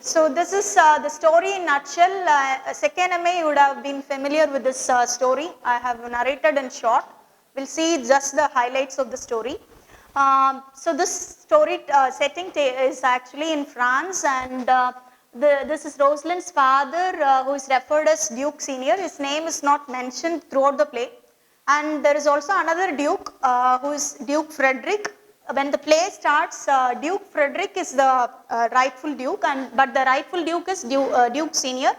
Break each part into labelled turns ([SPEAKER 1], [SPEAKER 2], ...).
[SPEAKER 1] So this is the story in nutshell. Second MA, you would have been familiar with this story. I have narrated in short. We'll see just the highlights of the story. So this story setting is actually in France, and this is Rosalind's father, who is referred as Duke Senior. His name is not mentioned throughout the play. And there is also another Duke, who is Duke Frederick. When the play starts, Duke Frederick is the rightful Duke, but the rightful Duke is Duke Senior,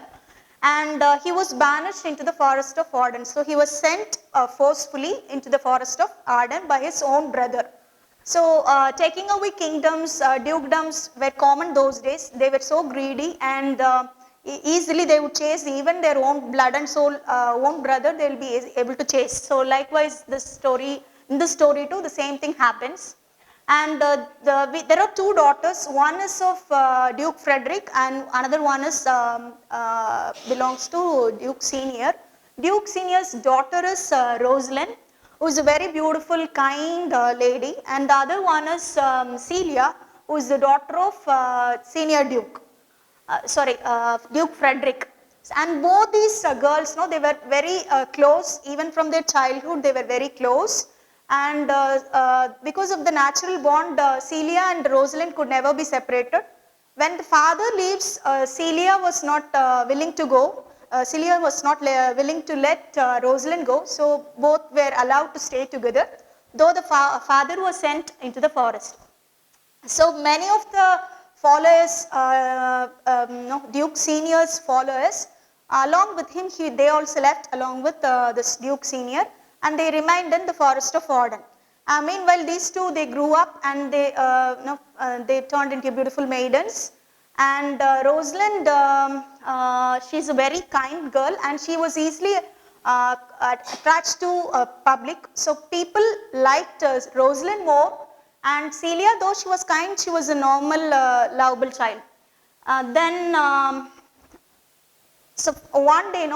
[SPEAKER 1] and he was banished into the forest of Arden. So he was sent forcefully into the forest of Arden by his own brother. So taking away kingdoms, dukedoms were common those days. They were so greedy, and easily they would chase even their own blood and soul, own brother, they will be able to chase. So likewise, in this story too, the same thing happens. And there are two daughters. One is of Duke Frederick, and another one is belongs to Duke Senior. Duke Senior's daughter is Rosalind, who is a very beautiful, kind lady, and the other one is Celia, who is the daughter of Senior Duke. Duke Frederick. And both these girls, they were very close. Even from their childhood, they were very close. And because of the natural bond, Celia and Rosalind could never be separated. When the father leaves, Celia was not willing to go. Celia was not willing to let Rosalind go, so both were allowed to stay together, though the father was sent into the forest. So many of the followers, Duke Senior's followers, along with him, they also left along with this Duke Senior, and they remained in the forest of Arden. Meanwhile, these two, they grew up, and they turned into beautiful maidens. And Rosalind, she's a very kind girl, and she was easily attached to public. So people liked Rosalind more, and Celia, though she was kind, she was a normal, lovable child. So one day,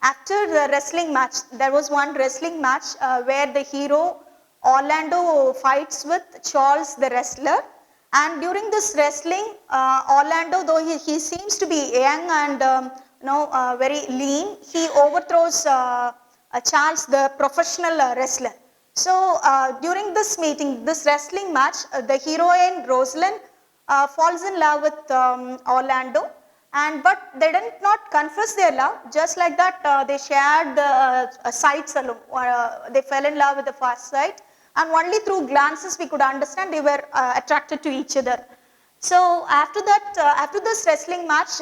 [SPEAKER 1] after the wrestling match, there was one wrestling match where the hero Orlando fights with Charles the wrestler. And during this wrestling, Orlando, though he seems to be young and very lean, he overthrows Charles, the professional wrestler. So during this meeting, this wrestling match, the heroine Rosalind falls in love with Orlando. But they did not confess their love. Just like that, they shared the sights alone. They fell in love with the first sight. And only through glances we could understand they were attracted to each other. So after that, after this wrestling match,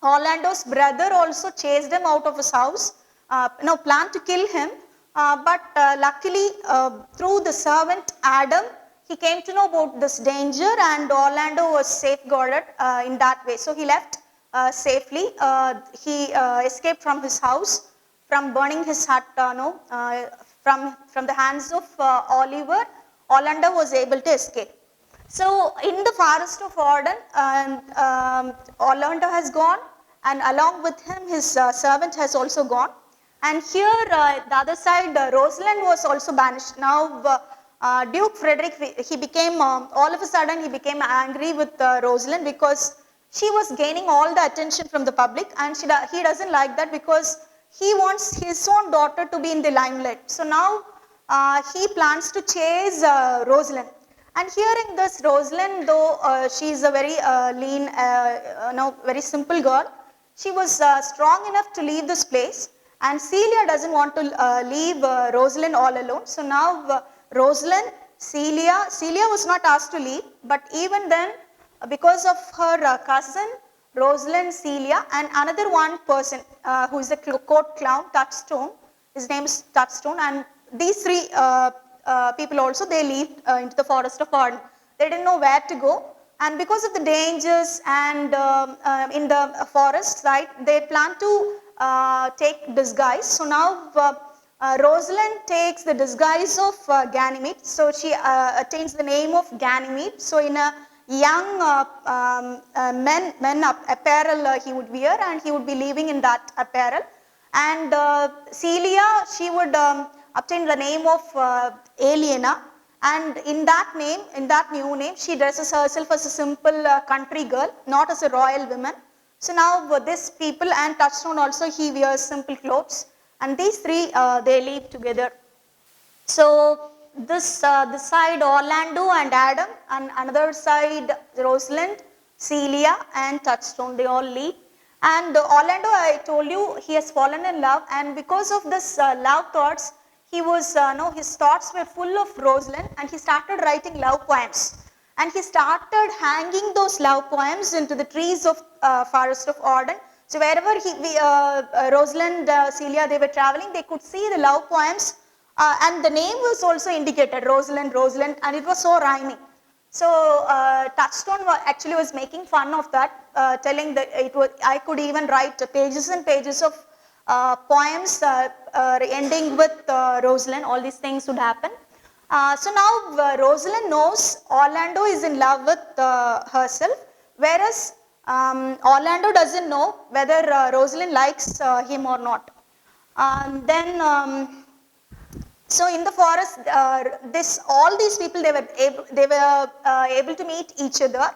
[SPEAKER 1] Orlando's brother also chased him out of his house, planned to kill him. But luckily, through the servant Adam, he came to know about this danger, and Orlando was safeguarded in that way. So he left safely. He escaped from his house, from burning his hut, from the hands of Oliver. Orlando was able to escape. So in the forest of Arden, Orlando has gone, and along with him his servant has also gone. And here the other side, Rosalind was also banished. Now Duke Frederick, he became, all of a sudden he became angry with Rosalind, because she was gaining all the attention from the public, and he doesn't like that, because he wants his own daughter to be in the limelight. So now he plans to chase Rosalind. And hearing this, Rosalind, though she is a very lean, very simple girl, she was strong enough to leave this place. And Celia doesn't want to leave Rosalind all alone. So now Rosalind, Celia was not asked to leave, but even then, because of her cousin, Rosalind, Celia, and another one person who is a court clown, Touchstone, his name is Touchstone, and these three people also, they leave into the forest of Arden. They didn't know where to go, and because of the dangers and in the forest, right, they plan to take disguise. So now Rosalind takes the disguise of Ganymede, so she attains the name of Ganymede. So in a young men apparel he would wear, and he would be living in that apparel. And Celia, she would obtain the name of Aliena, And in that name, in that new name, she dresses herself as a simple country girl, not as a royal woman. So now these people and Touchstone also, he wears simple clothes, and these three they live together. So this side Orlando and Adam, and another side Rosalind, Celia and Touchstone, they all live. And Orlando, I told you, he has fallen in love, and because of this love thoughts, he was, his thoughts were full of Rosalind, and he started writing love poems. And he started hanging those love poems into the trees of Forest of Arden. So wherever Rosalind, Celia, they were traveling, they could see the love poems, and the name was also indicated, Rosalind, Rosalind, and it was so rhyming. So Touchstone actually was making fun of that, telling that it was, I could even write pages and pages of poems ending with Rosalind, all these things would happen. So now Rosalind knows Orlando is in love with herself, whereas Orlando doesn't know whether Rosalind likes him or not. So in the forest, all these people, they were able to meet each other,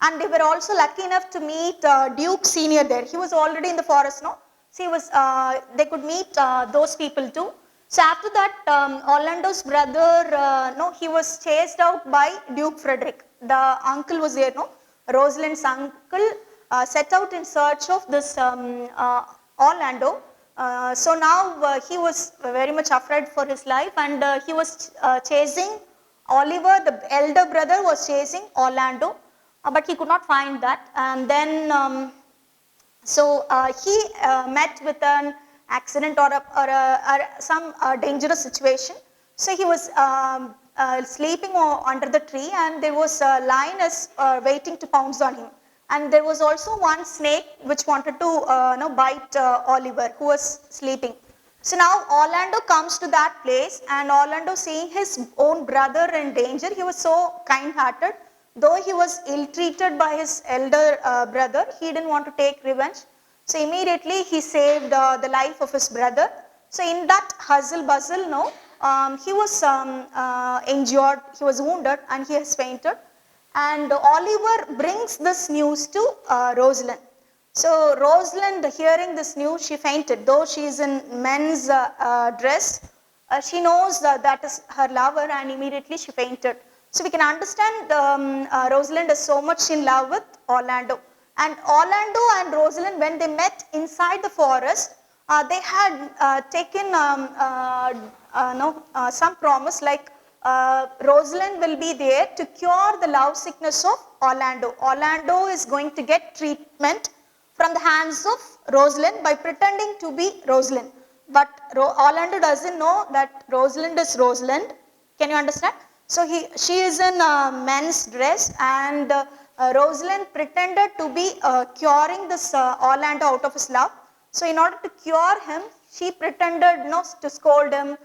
[SPEAKER 1] and they were also lucky enough to meet Duke Senior there. He was already in the forest, no? So he was, they could meet those people too. So after that, Orlando's brother, he was chased out by Duke Frederick. The uncle was there, no? Rosalind's uncle set out in search of this Orlando. So now he was very much afraid for his life, and he was chasing Oliver, the elder brother was chasing Orlando, but he could not find that. And then, he met with an accident or some dangerous situation. So he was sleeping under the tree, and there was a lioness waiting to pounce on him. And there was also one snake which wanted to bite Oliver, who was sleeping. So now Orlando comes to that place, and Orlando, seeing his own brother in danger, he was so kind-hearted. Though he was ill-treated by his elder brother, he didn't want to take revenge. So immediately he saved the life of his brother. So in that hustle-bustle, he was injured, he was wounded, and he has fainted. And Oliver brings this news to Rosalind. So Rosalind, hearing this news, she fainted. Though she is in men's dress, she knows that is her lover, and immediately she fainted. So we can understand Rosalind is so much in love with Orlando. And Orlando and Rosalind, when they met inside the forest, they had taken some promise, like Rosalind will be there to cure the love sickness of Orlando. Orlando is going to get treatment from the hands of Rosalind by pretending to be Rosalind. But Orlando doesn't know that Rosalind is Rosalind. Can you understand? So she is in men's dress, and Rosalind pretended to be curing this Orlando out of his love. So in order to cure him, she pretended to scold him,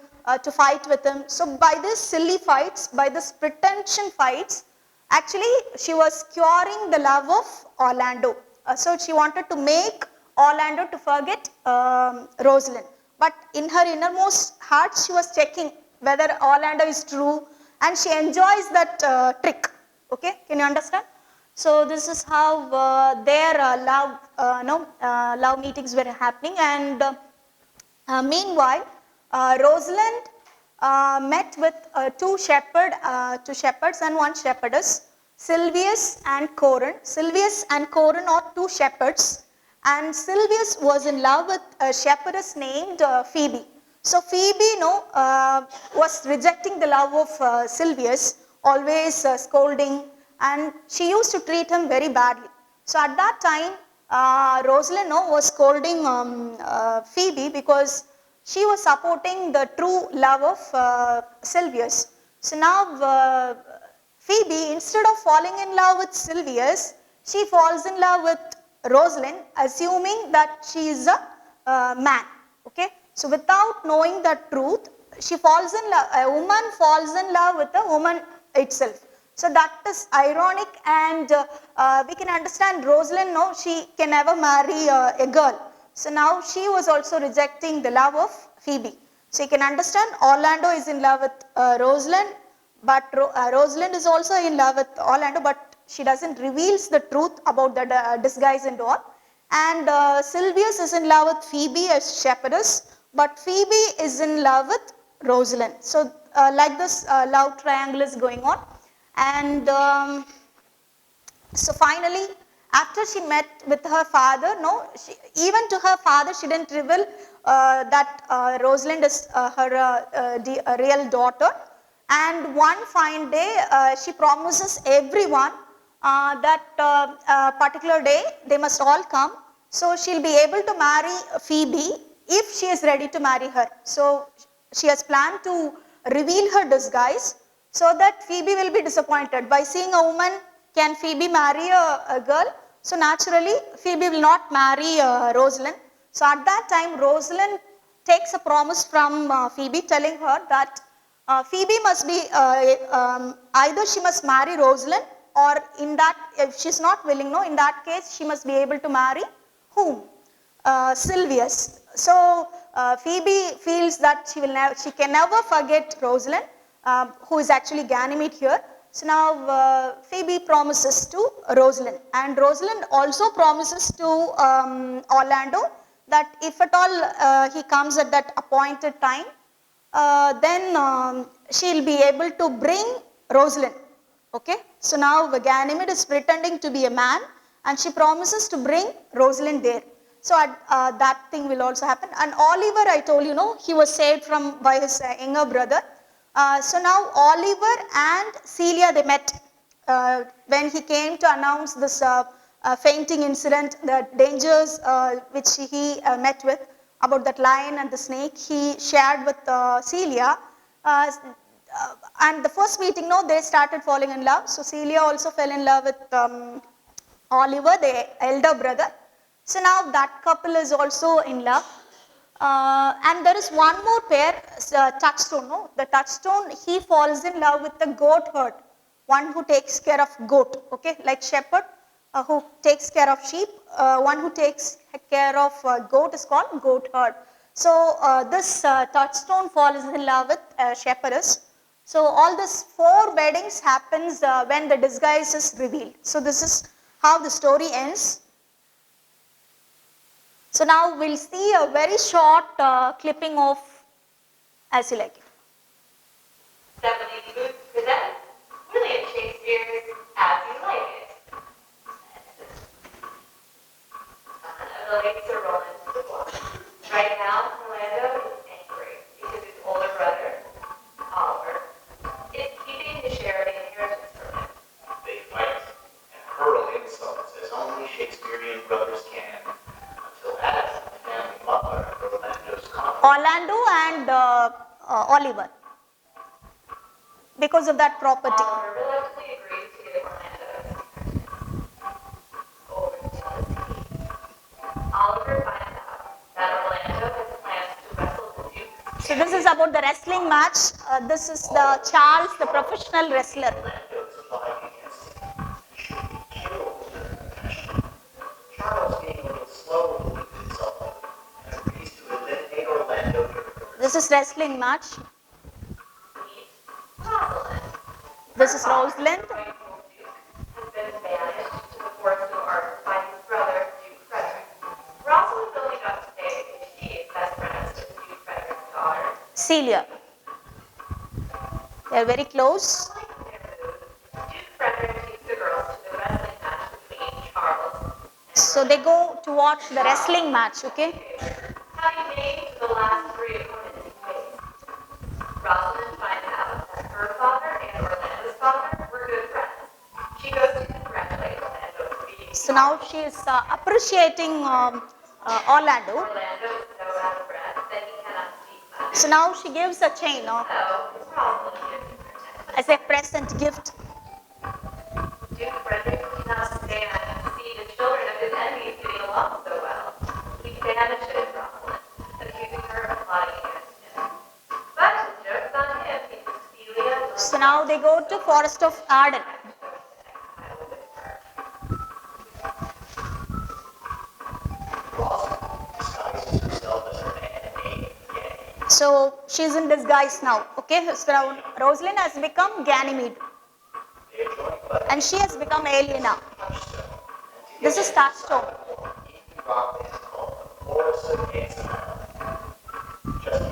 [SPEAKER 1] to fight with him. So by these silly fights, by this pretension fights, actually she was curing the love of Orlando. So she wanted to make Orlando to forget Rosalind. But in her innermost heart, she was checking whether Orlando is true, and she enjoys that trick. Okay, can you understand? So this is how their love meetings were happening. And meanwhile, Rosalind met with two shepherds and one shepherdess, Silvius and Corin. Silvius and Corin are two shepherds, and Silvius was in love with a shepherdess named Phoebe. So Phoebe was rejecting the love of Silvius, always scolding, and she used to treat him very badly. So at that time, Rosalind was scolding Phoebe because she was supporting the true love of Silvius. So now Phoebe, instead of falling in love with Silvius, she falls in love with Rosalind, assuming that she is a man. Okay? So without knowing the truth, she falls in love, a woman falls in love with a woman itself. So that is ironic, and we can understand Rosalind, she can never marry a girl. So now she was also rejecting the love of Phoebe. So you can understand Orlando is in love with Rosalind, but Rosalind is also in love with Orlando, but she doesn't reveals the truth about the disguise and all. And Sylvius is in love with Phoebe as shepherdess, but Phoebe is in love with Rosalind. So like this love triangle is going on. And so finally, after she met with her father, even to her father she didn't reveal that Rosalind is her real daughter. And one fine day, she promises everyone that particular day they must all come. So she'll be able to marry Phoebe if she is ready to marry her. So she has planned to reveal her disguise so that Phoebe will be disappointed. By seeing a woman, can Phoebe marry a girl? So naturally, Phoebe will not marry Rosalind. So at that time, Rosalind takes a promise from Phoebe, telling her that Phoebe must be, either she must marry Rosalind, or in that, if she's not willing, in that case, she must be able to marry whom? Sylvius. So Phoebe feels that she can never forget Rosalind, who is actually Ganymede here. So now Phoebe promises to Rosalind, and Rosalind also promises to Orlando that if at all he comes at that appointed time, then she'll be able to bring Rosalind. Okay, so now Ganymede is pretending to be a man, and she promises to bring Rosalind there. So that thing will also happen. And Oliver, I told you, he was saved by his younger brother. So now Oliver and Celia, they met when he came to announce this fainting incident, the dangers which he met with about that lion and the snake. He shared with Celia. And the first meeting, they started falling in love. So Celia also fell in love with Oliver, the elder brother. So now that couple is also in love. And there is one more pair, Touchstone. The Touchstone, he falls in love with the goat herd, one who takes care of goat, okay, like shepherd who takes care of sheep, one who takes care of goat is called goat herd. So this Touchstone falls in love with shepherdess. So all these 4 weddings happens when the disguise is revealed. So this is how the story ends. So now we'll see a very short clipping of As You Like It.
[SPEAKER 2] Stephanie Booth presents William Shakespeare's As You Like It. None of the lakes are rolling to the water. Right now, Orlando is angry because his older brother, Oliver, is keeping his share of the inheritance from him.
[SPEAKER 3] They fight and hurl insults as only Shakespearean brothers can, until Adam, the family butler, and Orlando's
[SPEAKER 1] Orlando and Oliver, because of that property.
[SPEAKER 2] Oliver reluctantly agrees to give Orlando his inheritance. Over jealousy, Oliver finds out that Orlando has plans to wrestle the Duke.
[SPEAKER 1] So this is about the wrestling match. This is the Charles, the professional wrestler.
[SPEAKER 3] Orlando's fight against him should be killed during the match. Charles, being a little slow with himself, and agrees to eliminate Orlando during the
[SPEAKER 1] This is wrestling match.
[SPEAKER 2] Meet Rosalind.
[SPEAKER 1] This is Rosalind.
[SPEAKER 2] Rightful Duke has been banished to the Forest of Arts by his brother, Duke Frederick. Rosalind only got to stay because she is best friends with Duke Frederick's daughter.
[SPEAKER 1] Celia. They are very close.
[SPEAKER 2] Like their mood, Duke Frederick takes the girls to the wrestling match between Charles and
[SPEAKER 1] So they go to watch the wrestling match, okay?
[SPEAKER 2] having named the last 3 opponents he faced. Rosalind finds out that her father and Orlando's father were good friends. She goes to congratulate Orlando for beating
[SPEAKER 1] So now she is appreciating Orlando.
[SPEAKER 2] Orlando is so out of breath that he cannot speak much.
[SPEAKER 1] So now she gives a chain
[SPEAKER 2] So Rosalind gives him her necklace.
[SPEAKER 1] as a present gift.
[SPEAKER 2] Duke Frederick cannot stand to see the children of his enemies getting along so well. He banishes Rosalind, accusing her of plotting against him. But the joke's on him because Celia will
[SPEAKER 1] So now they go to Forest of Arden.
[SPEAKER 3] Rosalind disguises herself as a man named Ganymede.
[SPEAKER 1] So she's in disguise now, Okay, so Rosalind has become Ganymede,
[SPEAKER 3] They are joined by
[SPEAKER 1] and she has become Helena.
[SPEAKER 3] touchstone.
[SPEAKER 1] This is touchstone.
[SPEAKER 3] Ethan Rock is called the Forest of ASMR. Just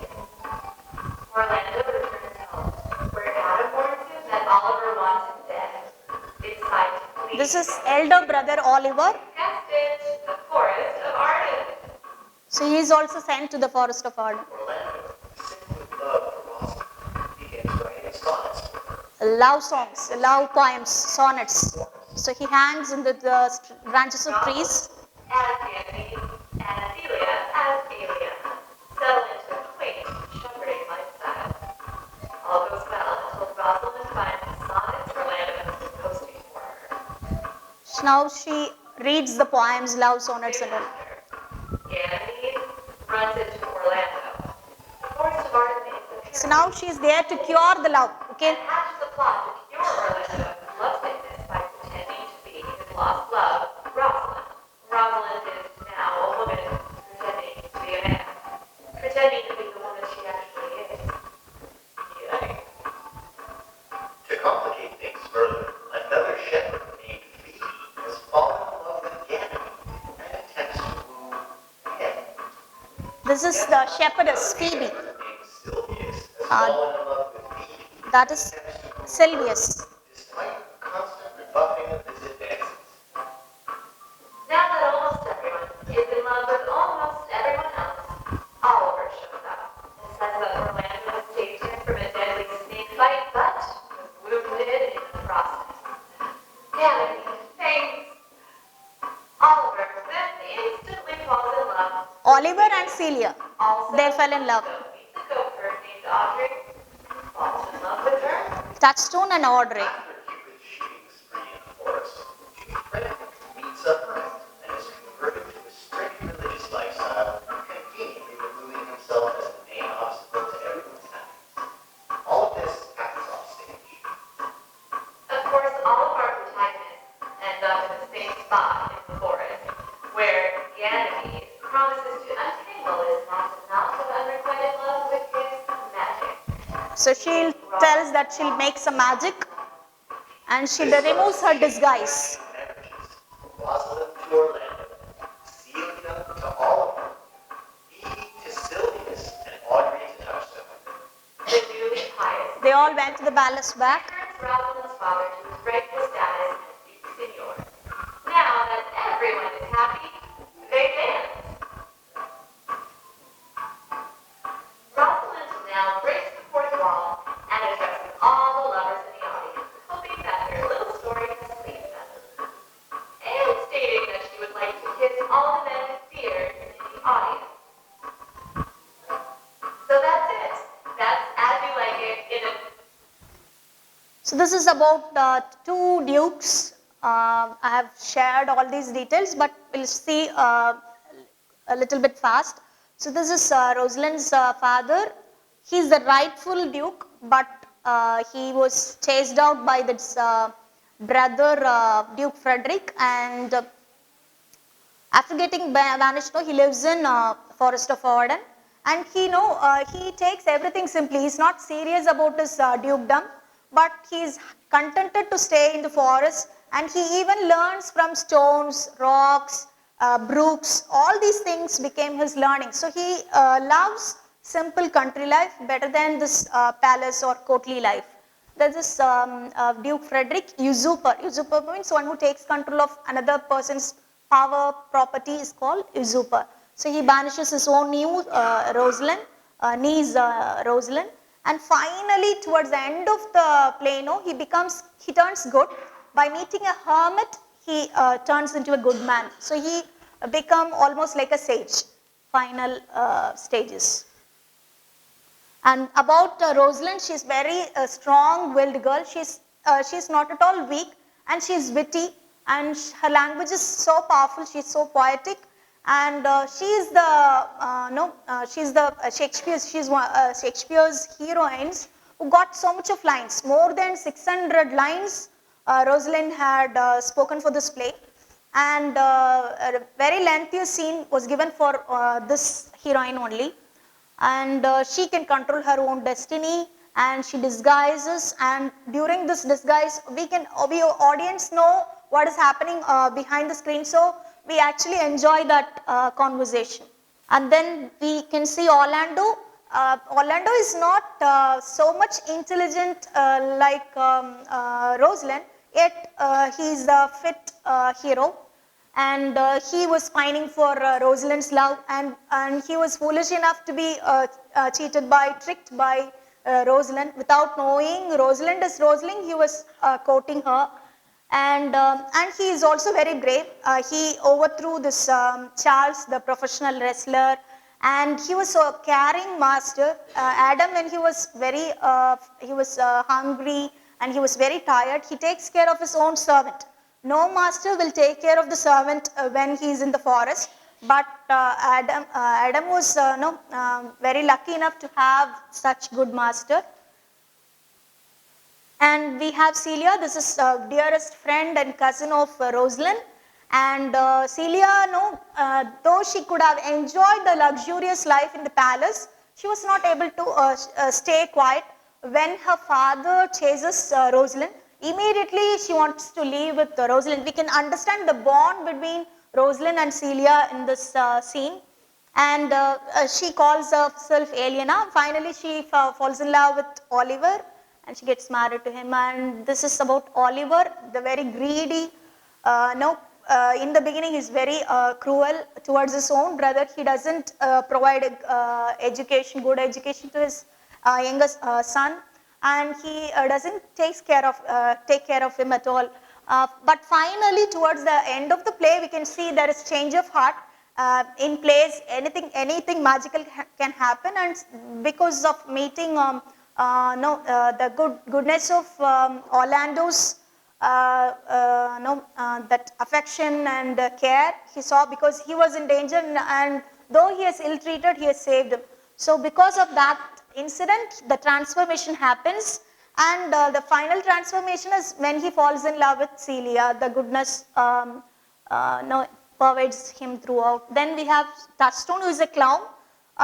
[SPEAKER 2] Orlando returns home, where Adam warns him that Oliver wants him dead. It's time to flee.
[SPEAKER 1] This is elder brother Oliver.
[SPEAKER 2] Guessed it, the Forest of Arden.
[SPEAKER 1] So he is also sent to the Forest of Arden.
[SPEAKER 3] Orlando, sick with love for Rosalind, begins writing sonnets for her.
[SPEAKER 1] Love songs, love poems, sonnets. So he hangs in the branches of trees.
[SPEAKER 2] As Ganymede, and Celia as Alien, settle into a quaint shepherding lifestyle. All goes well until Rosalind finds sonnets Orlando is posting for her.
[SPEAKER 1] Now she reads the poems, love sonnets and all.
[SPEAKER 2] Ganymede runs into Orlando. The Forest of Arden makes appearance
[SPEAKER 1] So now she is there to cure the love. Okay.
[SPEAKER 2] and hatches a plot to cure Orlando of his love sickness by pretending to be his lost love, Rosalind. Rosalind is now a woman pretending to be a man. Pretending to be the woman she actually is. Yikes.
[SPEAKER 3] To complicate things further, another shepherd named Phoebe has fallen in love with Ganymede and attempts to woo him.
[SPEAKER 1] This is the shepherdess Phoebe.
[SPEAKER 3] Named Sylvius has fallen in love with Phoebe.
[SPEAKER 1] That is Sylvius.
[SPEAKER 3] Despite constant rebuffing of his advances,
[SPEAKER 2] Now that almost everyone is in love with almost everyone else, Oliver shows up and says that Orlando has saved him from a deadly snake fight, but was wounded in the process. Ganymede faints. Oliver then instantly falls in love.
[SPEAKER 1] Oliver and Celia.
[SPEAKER 2] Also,
[SPEAKER 1] They fell in love.
[SPEAKER 2] meets a goatherd named Audrey, falls in love with her.
[SPEAKER 1] Touchstone and Audrey.
[SPEAKER 3] after Cupid's shooting spree in the forest, Jupiter meets a hermit and is converted to a strict religious lifestyle, conveniently removing himself as the main obstacle to everyone's happiness. All of this happens off stage.
[SPEAKER 2] Of course, all of our protagonists end up in the same spot in the forest, where Ganymede promises to untangle this knot of unrequited love with his magic.
[SPEAKER 1] So she tells that she'll make some magic and she removes her disguise.
[SPEAKER 3] Marriages, Rosalind to Orlando, Celia to Oliver, Phoebe to Sylvius, and Audrey to Touchstone.
[SPEAKER 2] The newly pious
[SPEAKER 1] They all went to the palace back.
[SPEAKER 2] returns Rosalind's father to his rightful status as Duke Signor. Now that everyone is happy, they dance. Rosalind now breaks the fourth wall and addresses all the lovers in the audience, hoping that their little story has pleased them. And stating that she would like to kiss all the men with beards in the audience. So that's it. That's As You Like It in a
[SPEAKER 1] So this is about two dukes. I have shared all these details, but we'll see a little bit fast. So this is Rosalind's father. He's the rightful duke, but he was chased out by this brother Duke Frederick, and after getting banished, he lives in Forest of Arden, and he takes everything simply. He's not serious about his dukedom, but he's contented to stay in the forest, and he even learns from stones, rocks, brooks. All these things became his learning. So he loves simple country life better than this palace or courtly life. There's this Duke Frederick, usurper. Usurper means one who takes control of another person's power, property is called usurper. So he banishes his own niece Rosalind, and finally towards the end of the play, he turns good. By meeting a hermit, he turns into a good man. So he become almost like a sage. Final stages. And about Rosalind, she's very strong-willed girl. She's not at all weak, and she's witty, and her language is so powerful. She's so poetic, and she's Shakespeare's heroines who got so much of lines, more than 600 lines. Rosalind had spoken for this play, and a very lengthy scene was given for this heroine only, and she can control her own destiny, and she disguises, and during this disguise we audience know what is happening behind the screen, so we actually enjoy that conversation. And then we can see Orlando. Orlando is not so much intelligent like Rosalind, yet he is the fit hero, and he was pining for Rosalind's love, and he was foolish enough to be tricked by Rosalind without knowing Rosalind is Rosalind. He was courting her, and he is also very brave. He overthrew this Charles, the professional wrestler, and he was a caring master. Adam, when he was very hungry and he was very tired, he takes care of his own servant. No master will take care of the servant when he is in the forest, but Adam was very lucky enough to have such good master. And we have Celia. This is dearest friend and cousin of Rosalind. And Celia, though she could have enjoyed the luxurious life in the palace, she was not able to stay quiet. When her father chases Rosalind, immediately she wants to leave with Rosalind. We can understand the bond between Rosalind and Celia in this scene. And she calls herself Elena. Finally, she falls in love with Oliver, and she gets married to him. And this is about Oliver, the very greedy. In the beginning, he's very cruel towards his own brother. He doesn't provide good education to his youngest son, and he doesn't take care of him at all. But finally, towards the end of the play, we can see there is change of heart. In plays, anything magical can happen, and because of meeting the goodness of Orlando's that affection and care he saw, because he was in danger, and though he is ill-treated, he has saved him. So because of that incident, the transformation happens, and the final transformation is when he falls in love with Celia. The goodness pervades him throughout. Then we have Touchstone, who is a clown.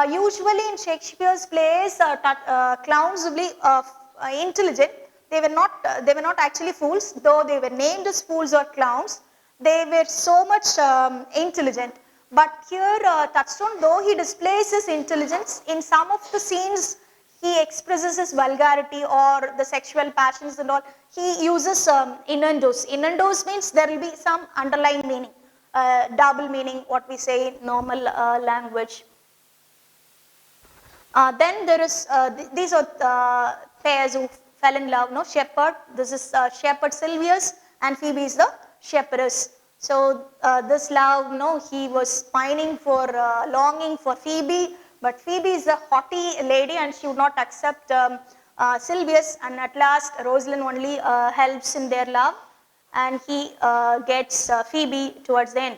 [SPEAKER 1] Usually in Shakespeare's plays, clowns will be intelligent. They were not actually fools, though they were named as fools or clowns. They were so much intelligent. But here, Touchstone, though he displays his intelligence, in some of the scenes he expresses his vulgarity or the sexual passions and all. He uses innuendos. Innuendos means there will be some underlying meaning, double meaning, what we say in normal language. Then there is, these are pairs who fell in love, shepherd. This is shepherd Silvius, and Phoebe is the shepherdess. So this love, he was pining for, longing for Phoebe, but Phoebe is a haughty lady and she would not accept Silvius, and at last Rosalind only helps in their love, and he gets Phoebe towards the end.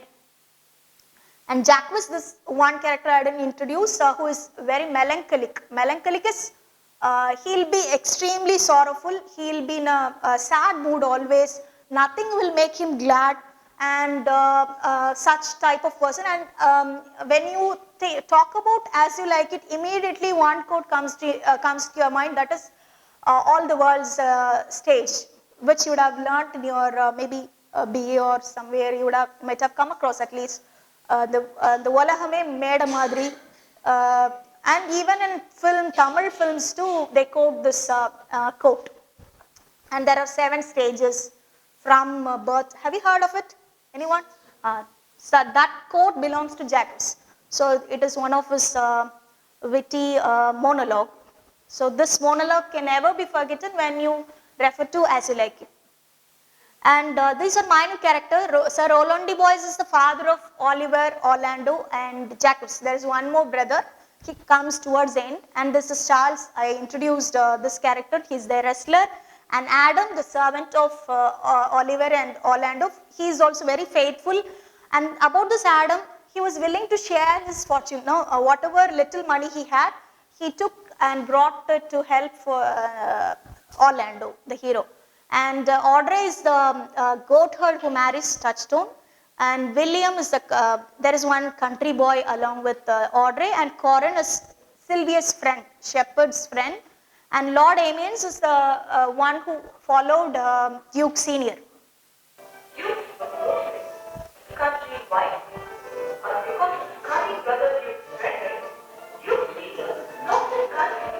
[SPEAKER 1] And Jacques, this one character I didn't introduce, who is very melancholic. Melancholic is, he'll be extremely sorrowful, he'll be in a sad mood always, nothing will make him glad, and such type of person. And when you talk about As You Like It, immediately one quote comes to your mind, that is All the World's Stage, which you would have learnt in your maybe BA or somewhere, you might have come across at least. The Olahame made a madri, and even in Tamil films too, they quote this quote. And there are 7 stages from birth. Have you heard of it? Anyone? So that quote belongs to Jacques. So it is one of his witty monologue. So this monologue can never be forgotten when you refer to As You Like It. And these are minor characters. Sir Roland de Boys is the father of Oliver, Orlando, and Jacques. There is one more brother. He comes towards the end. And this is Charles. I introduced this character. He is the wrestler. And Adam, the servant of Oliver and Orlando, he is also very faithful. And about this Adam, he was willing to share his fortune. Whatever little money he had, he took and brought it to help for Orlando, the hero. And Audrey is the goat herd who marries Touchstone. And William is there is one country boy along with Audrey. And Corin is Sylvia's friend, shepherd's friend. And Lord Amiens is the one who followed Duke Senior.
[SPEAKER 2] Duke Moses, country wife, because Scully brother Duke Frederick, Duke Senior, not the country,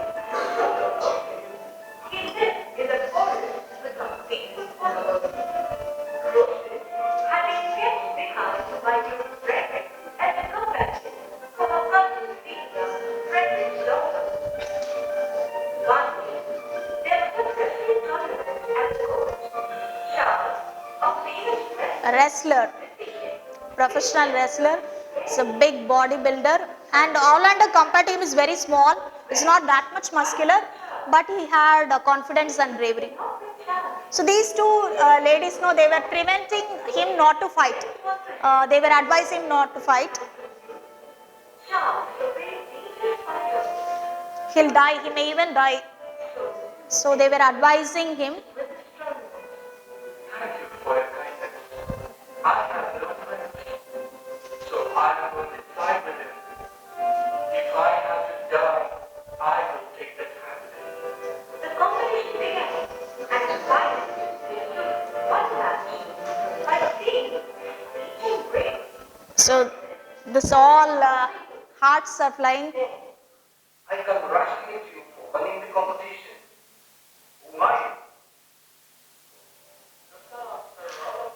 [SPEAKER 2] he lived in the forest with some faithful followers. Roses had been kept behind by Duke Frederick as a companion for her cousin Celia, Frederick's daughter. One day, there was a wrestling tournament at court. Charles, a famous
[SPEAKER 1] A wrestler, professional wrestler, is a big bodybuilder, and Orlando compared to him is very small. He's not that much muscular, but he had confidence and bravery. So these two ladies, no, they were preventing him not to fight. They were advising him not to fight.
[SPEAKER 2] Charles, a very dangerous fighter,
[SPEAKER 1] He'll die. He may even die. So they were advising him.
[SPEAKER 2] with his struggle.
[SPEAKER 4] Thank you for your kindness. I have no friends, so I will decide with him. If I have to die, I will take the tablet.
[SPEAKER 2] The competition began, and the fighters stood one match by seeing each break.
[SPEAKER 1] So this all hearts are flying.
[SPEAKER 4] I congratulate you for winning the competition. Who are you?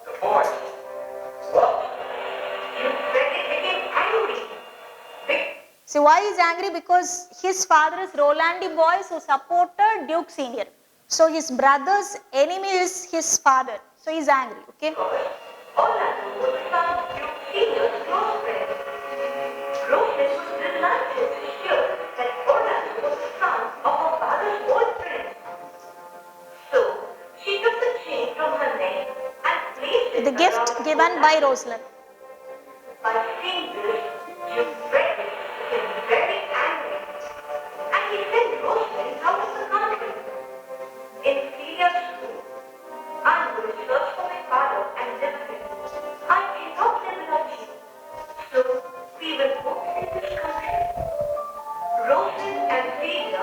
[SPEAKER 4] The boy. What?
[SPEAKER 2] You Frederick became angry.
[SPEAKER 1] See why he's angry? Because his father is Rolandi Boys who supported Duke Senior. So his brother's enemy is his father. So he's angry. Okay.
[SPEAKER 2] Orlando was the son of Duke Senior's close friend. Roses was delighted to hear that Orlando was the son of her father's old friend. So she took the chain from her neck and placed it
[SPEAKER 1] The gift
[SPEAKER 2] around
[SPEAKER 1] given by Rosalind.
[SPEAKER 2] By seeing this, Duke Frederick became very angry, and he sent Rosalind out of the country. In Celia's school, I'm going to search for my father and live with him. I cannot live without you, so we will both leave this country. Rosalind and Celia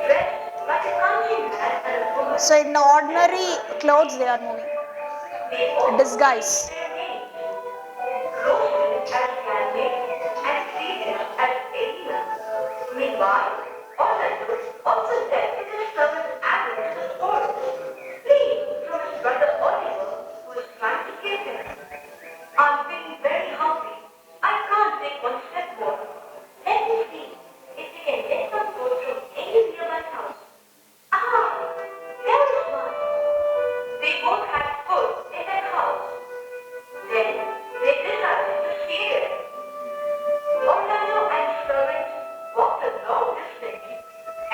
[SPEAKER 2] dressed like a country man and a woman.
[SPEAKER 1] So in the ordinary clothes they are moving.
[SPEAKER 2] They all
[SPEAKER 1] Disguise.
[SPEAKER 2] their names. Rosalind as Candy and Celia as Elena. Meanwhile, Orlando also decked his servant Agnes the forest, fleeing from his brother Oliver, who is trying to kill him. I'm feeling very hungry. I can't take one step more. Let me see if we can get some food from any nearby house. Ah, there is one. They both had food in their house. Then they decided to stay there. Orlando and his servant walked a long distance,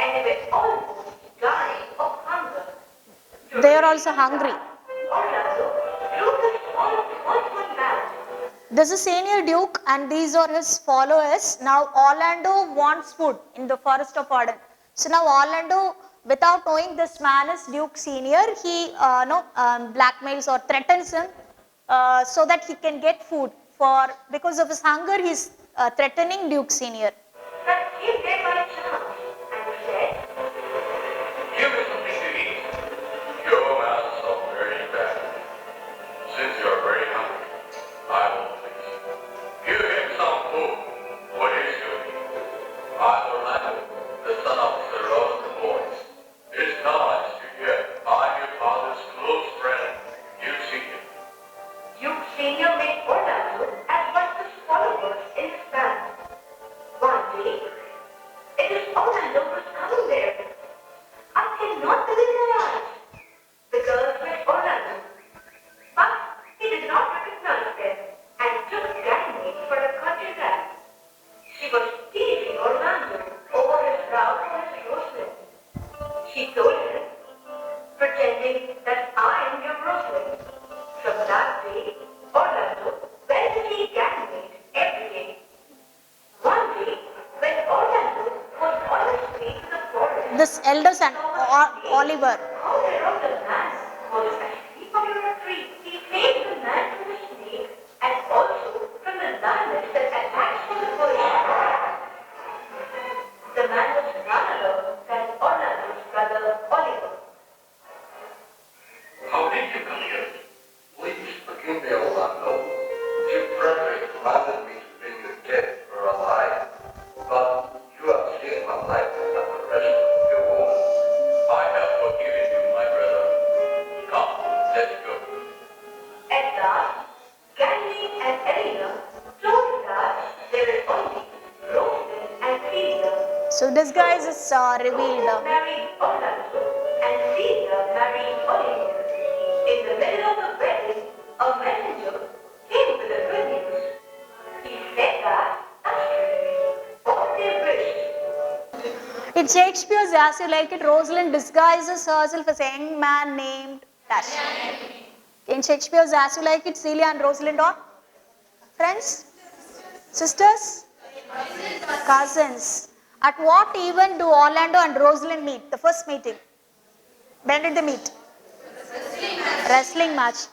[SPEAKER 2] and they were almost dying of hunger.
[SPEAKER 1] They are also hungry.
[SPEAKER 2] Orlando drew his one band.
[SPEAKER 1] This is Senior Duke and these are his followers. Now Orlando wants food in the Forest of Arden. So now Orlando, without knowing this man is Duke Senior, he blackmails or threatens him so that he can get food. Because of his hunger, he is threatening Duke Senior.
[SPEAKER 2] But he gave my chance and said,
[SPEAKER 4] Give me something to eat. Your mouth is very bad. Since you are very hungry, I will please. Give him some food. What is your name? I'm Orlando, the son of the Rose boys. It's nice to hear I'm your father's close friend. You see him.
[SPEAKER 2] Duke Senior made Orlando as one of his followers in his band. One day, it is Orlando who's coming there. I cannot believe my eyes. The girls met Orlando, but he did not recognize them and took Ganymede for a country ride. She was teasing Orlando over his love for his Rosalind. She told him, pretending that I am your Rosalind. From that day, Orlando went to see Ganymede every day. One day, when Orlando was on his way to the forest,
[SPEAKER 1] This elder son, Oliver.
[SPEAKER 2] how there of the man was asleep under a tree. He saved the man from the snake and also from the lioness that attacked from the bush. The man was none other than Orlando's brother
[SPEAKER 1] So disguise is revealed.
[SPEAKER 2] Married Orlando and Celia married Oliver. In the middle of the wedding, a messenger came with the good news. He said that what they wished.
[SPEAKER 1] In Shakespeare's As You Like It, Rosalind disguises herself as a young man named Dash. In Shakespeare's As You Like It, Celia and Rosalind are friends, sisters, cousins. At what event do Orlando and Rosalind meet? The first meeting. When did they meet? Wrestling match.